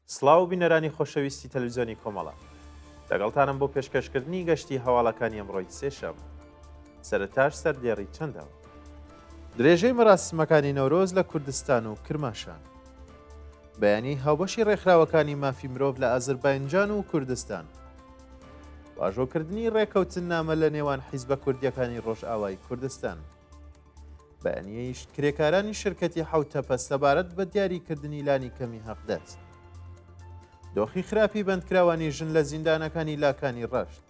سڵاو بینەرانی خۆشەویستی تەلەڤیزیۆنی کۆمەڵە. لەگەڵتانم بۆ پێشکەشکردنی گەشتی هەواڵەکانی ئەمڕۆی سێشەم. سەرەتاش سەردێڕی چەندەوە. درێژەی مەراسمەکانی نەورۆز لە کوردستان و کرماشان. بەیانی هاوبەشی ڕێکخراوەکانی مافی مرۆڤ لە ئازەربایجان و کوردستان. واژۆکردنی ڕێکەوتن نامە لە نێوان حیزبە کوردیەکانی ڕۆژئاوای کوردستان. بەیانیەی کرێکارانی شرکەتی حوتەپە سەبارەت بە دیاریکردنی لانی کەمی هەقدەست. دۆخی خراپی بەندکراوانی ژن لە زیندانەکانی لاکانی ڕەشت.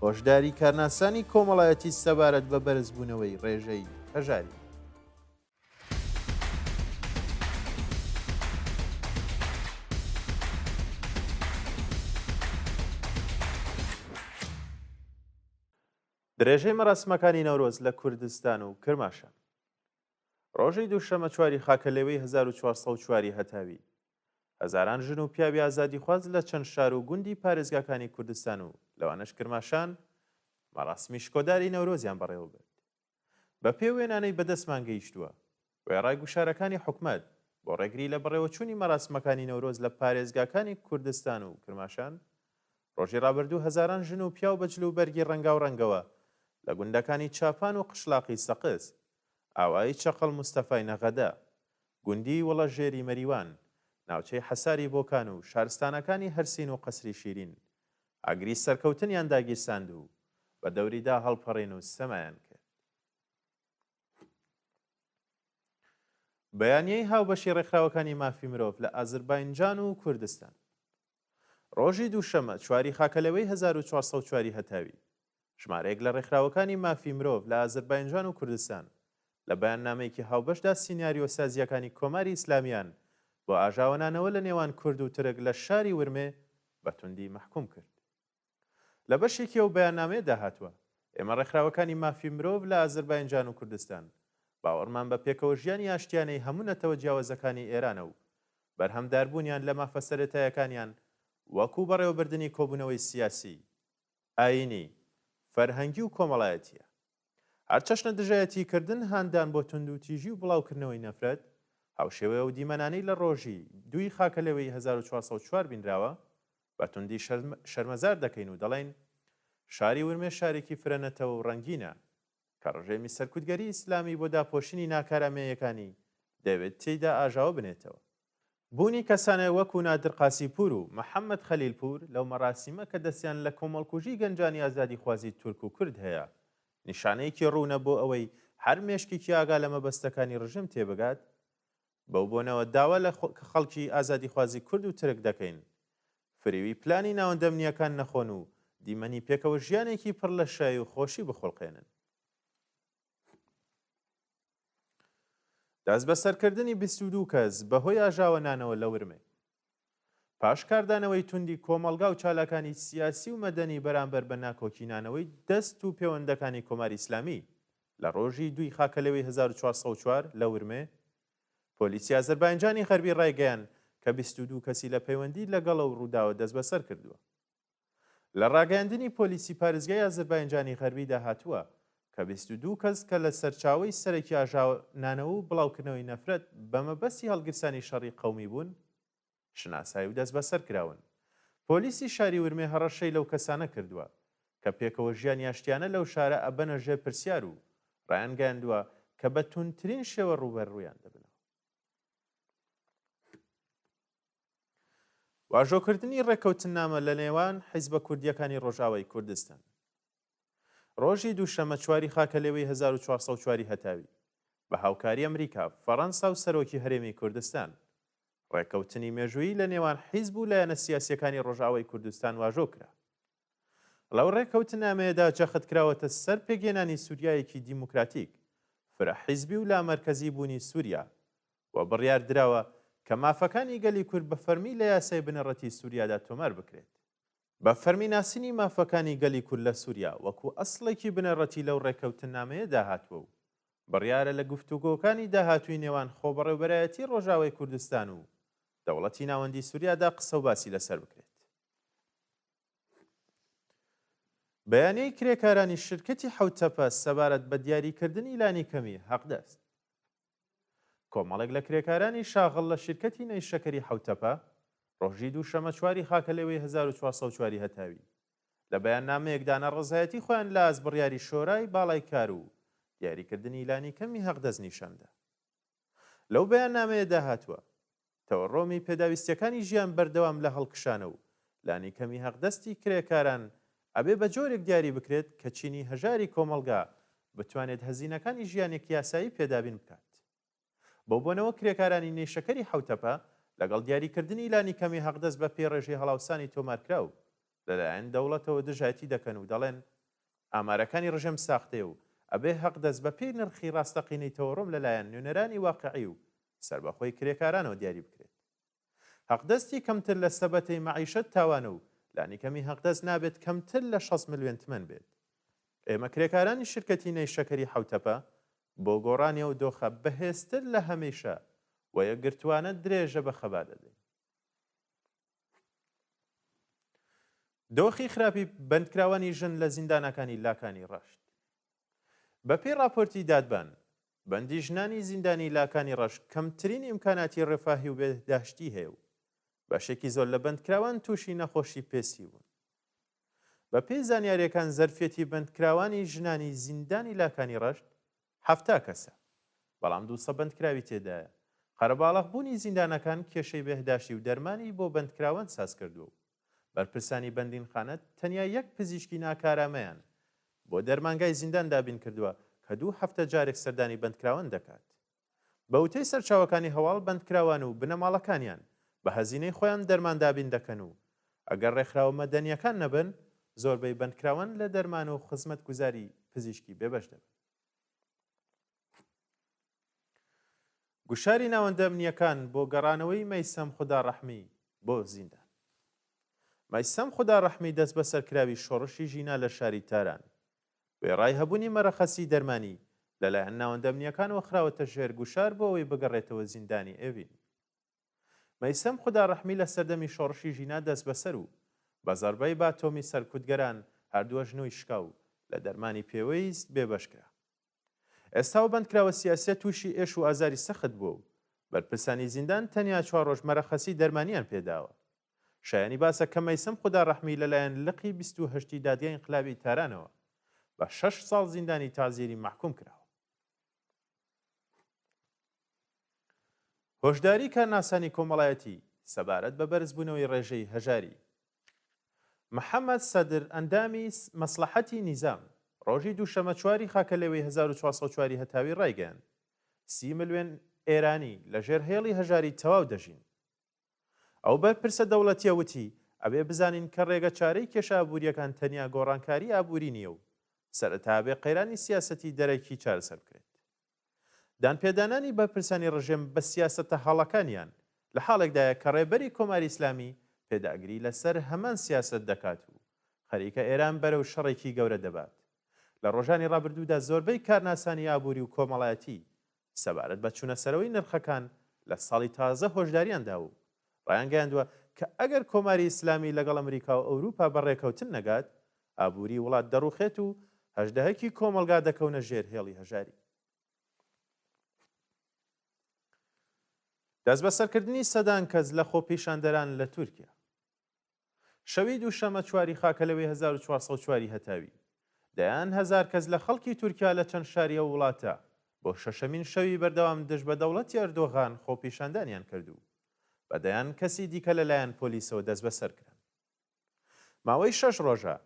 هۆشداری کارناسانی کۆمەڵایەتی سەبارەت بە بەرزبوونەوەی ڕێژەی هەژاری. درێژەی مەراسمەکانی نەورۆز لە کوردستان و کرماشان. ڕۆژەی دووشەمە چواری خاکەلێوەی 1404 هەتاوی هەزاران ژن و پیاوی ئازادی خواز لە چەند شار و گوندی پارێزگاکانی کوردستان و لەوانەش کرماشان مەراسمی شکۆداری نەورۆزیان بەڕێوە برد. بە پێ وێنانەی بەدەستمان گەیشتووە وێڕای گوشارەکانی حکومەت بۆ ڕێگری لە بەڕێوەچوونی مەراسمەکانی نەورۆز لە پارێزگاکانی کوردستان و کرماشان ڕۆژی ڕابردوو هەزاران ژن و پیا و بەجل و بەرگی ڕەنگا و ڕەنگەوە لە گوندەکانی چاپان و قشلاقی سەقز، ئاوایی چەقەڵ مستەفای نەغەدە، گوندی وڵە ژێری مەریوان، ناوچەی حەساری بۆکان و شارستانەکانی هەرسین و قەسری شیرین ئاگری سەرکەوتنیان داگیرساند و بە دەوریدا هەڵپەڕین و سەمایان کرد. بەیانیەی هاوبەشی ڕێکخراوەکانی مافی مرۆڤ لە ئازەربایجان و کوردستان. ڕۆژی دووشەمە چواری خاکەلەوەی 1404 هەتاوی ژمارەیەک لە ڕێکخراوەکانی مافی مرۆڤ لە ئازەربایجان و کوردستان لە بەیاننامەیەکی هاوبەشدا سیناریۆ سازیەکانی کۆماری ئیسلامیان بۆ ئاژاوەنانەوە لە نێوان کورد و ترک لە شاری ورمێ بە توندی مەحکوم کرد. لە بەشێکی ئەو بەیاننامەیەدا هاتووە ئێمە ڕێکخراوەکانی مافی مرۆڤ لە ئازەربایجان و کوردستان باوەڕمان بە پێکەوە ژیانی ئاشتیانەی هەموو نەتەوە جیاوازەکانی ئێرانە و بەرهەمداربوونیان لە مافە سەرەتایەکانیان وەکوو بەڕێوەبردننی کۆبوونەوەی سیاسی، ئاینی، فەرهەنگی و کۆمەڵایەتیە. هەر چەشنە دژایەتیکردن هاندان بۆ تند و تیژی و بڵاوکردنەوەی نەفرەت هاوشێوەیە و دیمەنانەی لە ڕۆژی دوی خاکەلەوەی 1404 بینراوە بە توندی شەرمەزار دەکەین و دەڵێن شاری ورمێ شارێکی فرەنەتەوە و ڕەنگینە کە ڕژێمی سەرکوتگەری ئیسلامی بۆ داپۆشینی ناکارامەیەکانی دەوێت تێیدا ئاژاوە بنێتەوە. بوونی کەسانە وەکو نادر قاسیپور و محەممەد خەلیلپور لەو مەراسیمە کە دەستیان لە کۆمەڵکوژی گەنجانی ئازادی خوازی تورک و کورد هەیە نیشانەیەکی ڕوونە بۆ ئەوەی هەر مێشکێکی ئاگا لە مەبەستەکانی ڕژم تێبگات بەو بۆنەوە داوا لە خەڵکی ئازادی خوازی کورد و ترک دەکەین فریوی پلانی ناوەندەمنیەکان نەخۆن و دیمەنی پێکەوە ژیانێکی پڕ لە شای و خۆشی بخۆڵقێنن. دەست بەسەرکردنی 22 کەس بەهۆی ئاژاوەنانەوە لە ورمێ. پاش کاردانەوەی توندی کۆمەڵگا و چالاکانی سیاسی و مەدەنی بەرامبەر بە ناکۆکینانەوەی دەست و پەیوەندەکانی کۆماری ئیسلامی لە ڕۆژی دوی خاکەلەوەی 1404 لە ورمێ، پۆلیسی ئازەربایجانی غەربی ڕایگەیان کە 22 کەسی لە پەیوەندی لەگەڵە و ڕووداوە دەست بەسەر کردووە. لە ڕاگەیاندنی پۆلیسی پارێزگای ئازەربایجانی غەربیدا هاتووە کە 22 کەس کە لە سەرچاوەی سەرەکی ئاژاوەنانەوە و بڵاوکردنەوەی نەفرەت بە مەبەستی هەڵگرسانی شەڕی قەومی بوون شناسایی و دەست بەسەر کراون. پۆلیسی شاری ورمێ هەڕەشەی لەو کەسانە کردووە کە پێکەوە ژیانی ئاشتیانە لەو شارە ئەبەنە ژێر پرسیار و ڕایانگەیاندووە کە بە توندترین شێوە ڕوبەڕوویان دەبنەوە. واژۆکردنی ڕێکەوتنامە لە نێوان حیزبە کوردیەکانی ڕۆژئاوای کوردستان. ڕۆژی دووشەمە چواری خاکەلێوەی 1404 هەتاوی بە هاوکاری ئەمریکا، فەڕەنسا و سەرۆکی هەرێمی کوردستان ڕێکەوتنی مێژوویی لە نێوان حیزب و لایەنە سیاسیەکانی ڕۆژئاوای کوردستان واژۆ کرا. لەو ڕێکەوتنامەیەدا جەخت کراوەتە سەر پێگێنانی سووریایەکی دیموکراتیک فرەحیزبی و لامەرکەزی بوونی سووریا و بڕیار دراوە کە مافەکانی گەلی کورد بە فەرمی لە یاسای بنەڕەتی سووریادا تۆمار بکرێت. بە فەرمی ناسینی مافەکانی گەلی کورد لە سووریا وەکو ئەسڵێکی بنەڕەتی لەو ڕێکەوتنامەیەدا هاتووە و بڕیارە لە گفتوگۆکانی داهاتووی نێوان خۆبەڕێوەبەرایەتی ڕۆژاوای کوردستان و دەوڵەتی ناوەندی سووریادا قسە و باسی لەسەر بکرێت. بەیانیەی کرێکارانی شرکەتی حوتەپە سەبارەت بە دیاریکردنی لانی کەمی هەقدەست. کۆمەڵێک لە کرێکارانی شاغڵ لە شرکەتی نەیشەکەری حوتەپە ڕۆژی دووشەمە چواری خاکەلەوەی 1404 هەتاوی لە بەیاننامەیەکدانا ڕزایەتی خۆیان لە ئازبڕیاری شۆرای باڵای کار و دیاریکردنی لانی کەمی هەقدەست نیشاندا. لەو بەیاننامەیەدا هاتووە تەوەڕۆمی پێداویستیەکانی ژیان بەردەوام لە هەڵکشانە و لانی کەمی هەقدەستی کرێکاران ئەبێ بە جۆرێک دیاری بکرێت کە چینی هەژاری کۆمەلگا بتوانێت هەزینەکانی ژیانێکی یاسایی پێدابین بکات. بۆ بۆنەوە کرێکارانی نێشەکەری حوتەپە لەگەڵ دیاریکردنی لانی کەمی هەقدەست بە پێڕێژەی هەڵاوسانی تۆمارکراو لەلایەن دەوڵەتەوە دژایەتی دەکەن و دەڵێن ئامارەکانی ڕژەم ساختەیە و ئەبێ هەقدەست بە پێی نرخی ڕاستەقینەی تەوەڕۆم لەلایەن نوێنەرانی واقعی و سربەخۆی کرێکارانەوە دیاری بکرێت. هەقدەستی کەمتر لە سەبەتەی مەعیشەت تاوانە و لانیکەمی هەقدەست نابێت کەمتر لە 6 ملیۆن تمەن بێت. ئێمە کرێکارانی شرکەتی نەیشەکەری حوتەپە بۆ گۆڕانی و دۆخە بەهێزتر لە هەمیشە و یەکگرتوانە درێژە بە خەبا دەدەین. دۆخی خراپی بەندکراوانی ژن لە زیندانەکانی لاکانی ڕەشت. بەپێی راپۆرتی دادبان بەندی ژنانی زیندانی لاکانی ڕەش کەمترین ئیمکاناتی ڕێفاهی و بێداشتی هەیە و بەشێکی زۆر لە بەندکراوان تووشی نەخۆشی پێسی بوون. بەپێی زانیاریەکان زەرفێتی بەندکراوانی ژنانی زیندانی لاکانی ڕەشت 7 کەسە، بەڵام 200 بەندکراوی تێدایە. قەرەباڵغبوونی زیندانەکان کێشەی بێهداشتی و دەرمانی بۆ بەندکراوان ساز کردووە و بەرپرسانی بەندینخانە تەنیا یەک پزیشکی ناکارامەیان بۆ دەرمانگای زیندان دابین کردووە کە 2 هەفتە جارێک سەردانی بەندکراوان دەکات. بە وتەی سەرچاوەکانی هەواڵ بەندکراوان و بنەماڵەکانیان بە هەزینەی خۆیان دەرمان دابین دەکەن و ئەگەر ڕێکخراوە مەدەنیەکان نەبن زۆربەی بەندکراوان لە دەرمان و خزمەتگوزاری پزیشکی بێبەش دەبن. گوشاری ناوەندە ئەمنیەکان بۆ گەڕانەوەی مەیسەم خوداڕەحمی بۆ زیندان. مەیسەم خوداڕەحمی دەست بە سەرکراوی شۆڕشی ژینا لە شاری تاران وێڕای هەبوونی مەرەخەسی دەرمانی لەلایەن ناوەندە ئەمنیەکانەوە خراوەتە ژێر گوشار بۆ ئەوەی بگەڕێتەوە زیندانی ئێڤین. مەیسەم خوداڕەحمی لە سەردەمی شۆڕشی ژینا دەست بەسەر و بە زەربەی باتۆمی سەرکوتگەران هەردووە ژنۆی شکاو لە دەرمانی پێوەیست بێبەشکرا. ئێستا و بەندکراوە سیاسەت تووشی ئێش و ئازاری سەخت بووە و بەرپرسانی زیندان تەنیا 4 ڕۆژ مەرەخەسی دەرمانیان پێداوە. شایانی باسە کە مەیسەم خوداڕەحمی لەلایەن لقی 28 دادگای ئینقلابی تارانەوە بە 6 ساڵ زیندانی تازیری محکوم کراوە. هۆشداری کارناسانی کۆمەڵایەتی سەبارەت بە بەرزبوونەوەی ڕێژەی هەژاری. محەممەد سەدر ئەندامی مەسلحەتی نیزام ڕۆژی دووشەمە چواری خاکەلەوەی 1404 هەتاوی ڕایگەیان 30 ملیۆن ئێرانی لەژێر هێڵی هەژاری تەواو دەژین. ئەو بەرپرسە دەوڵەتیە وتی ئەبێ بزانین کە ڕێگە چارەی کێشە ئابووریەکان تەنیا گۆڕانکاری ئابووری نییە و سەرەتا بێ قەیرانی سیاسەتی دەرەکی چارەسەر بکرێت. دانپێدانانی بەرپرسانی ڕژێم بە سیاسەتە هەڵەکانیان لە حاڵێکدایە کە ڕێبەری کۆماری ئیسلامی پێداگری لەسەر هەمان سیاست دەکات و خەریکە ئێران بەرەو شەڕێکی گەورە دەبات. لە ڕۆژانی ڕابردوودا زۆربەی کارناسانی ئابووری و کۆمەڵایەتی سەبارەت بە چوونەسەرەوەی نرخەکان لە ساڵی تازە هۆشداریاندا و ڕایانگەیاندووە کە ئەگەر کۆماری ئیسلامی لەگەڵ ئەمریکا و ئەوروپا بەڕێکەوتن نەگات ئابووری وڵات دەڕوخێت و هەژدەهەکی کۆمەلگا دەکەونە ژێر هێڵی هەژاری. دەست بەسەرکردنی سەدان کەس لە خۆپیشاندەران لە تورکیا. شەوی دووشەمە چواری خاکەلەوەی 1404 هەتاوی دەیان هەزار کەس لە خەڵکی تورکیا لە چەند شاریە وڵاتە بۆ شەشەمین شەوی بەردەوام دژ بە دەوڵەتی ئەردۆغان خۆپیشاندانیان کردو بەدەیان کەسی دیکە لەلایەن پۆلیسەوە دەست بەسەر کران. ماوەی 6 ڕۆژە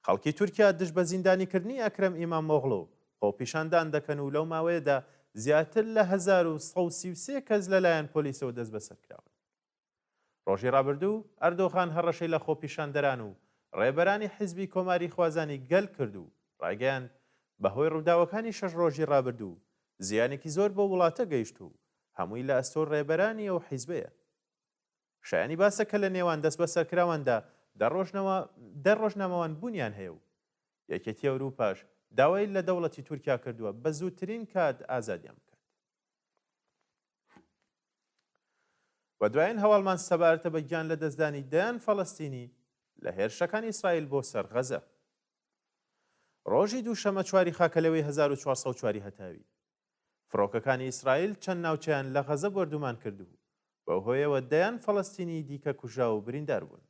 خەڵکی تورکیا دژ بە زیندانیکردنی ئەکرەم ئیمامۆغڵۆ خۆپیشاندان دەکەن و لەو ماوەیەدا زیاتر لە 1133 کەس لەلایەن پۆلیسەوە دەست بەسەر کراون. ڕۆژی ڕابردوو ئەردۆغان هەڕەشەی لە خۆپیشاندەران و ڕێبەرانی حیزبی کۆماری خوازانی گەل کرد و ڕایگەیان بەهۆی ڕووداوەکانی 6 ڕۆژی ڕابردوو زیانێکی زۆر بۆ وڵاتە گەیشت و هەمووی لە ئەستۆر ڕێبەرانی ئەو حیزبەیە. شایانی باسە کە لە نێوان دەست بەسەرکراواندا دەڕۆژنامەوان بوونیان هەیە و یەکێتی ئەوروپاش داوای لە دەوڵەتی تورکیا کردووە بە زووترین کات ئازادیان بکات. و دوایین هەواڵمان سەبارەتە بە گیان لە دەستدانی دەیان فەڵەستینی لە هێرشەکانی ئیسرائیل بۆ سەر غەزە. ڕۆژی دووشەمە چواری خاکەلەوەی 1404 هەتاوی فڕۆکەکانی ئیسرائیل چەند ناوچەیان لە غەزە بەردومان کردو بەو هۆیەوە دەیان فەڵەستینی دیکە کوژرا و بریندار بوون.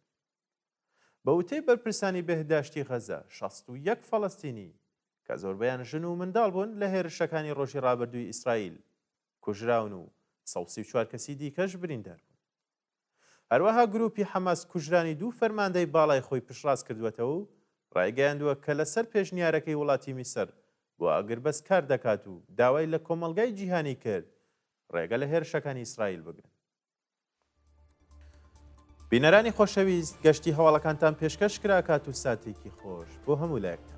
بە وتەی بەرپرسانی بەهداشتی غەزە 61 فەڵەستینی کە زۆربەیان ژن و منداڵ بوون لە هێرشەکانی ڕۆژی ڕابردووی ئیسرائیل کوژراون و 134 کەسی دیکەش بریندار بوون. هەروەها گروپی حەماس کوژرانی دوو فەرماندەی باڵای خۆی پشتڕاست کردوێتەوە و ڕایگەیاندووە کە لەسەر پێشنیارەکەی وڵاتی میسر بۆ ئاگربەس کار دەکات و داوای لە کۆمەلگای جیهانی کرد ڕێگە لە هێرشەکانی ئیسرائیل بگرن. بینەرانی خۆشەویست، گەشتی هەواڵەکانتان پێشکەش کرا کات و ساتێکی خۆش بۆ هەموو لایەکتان.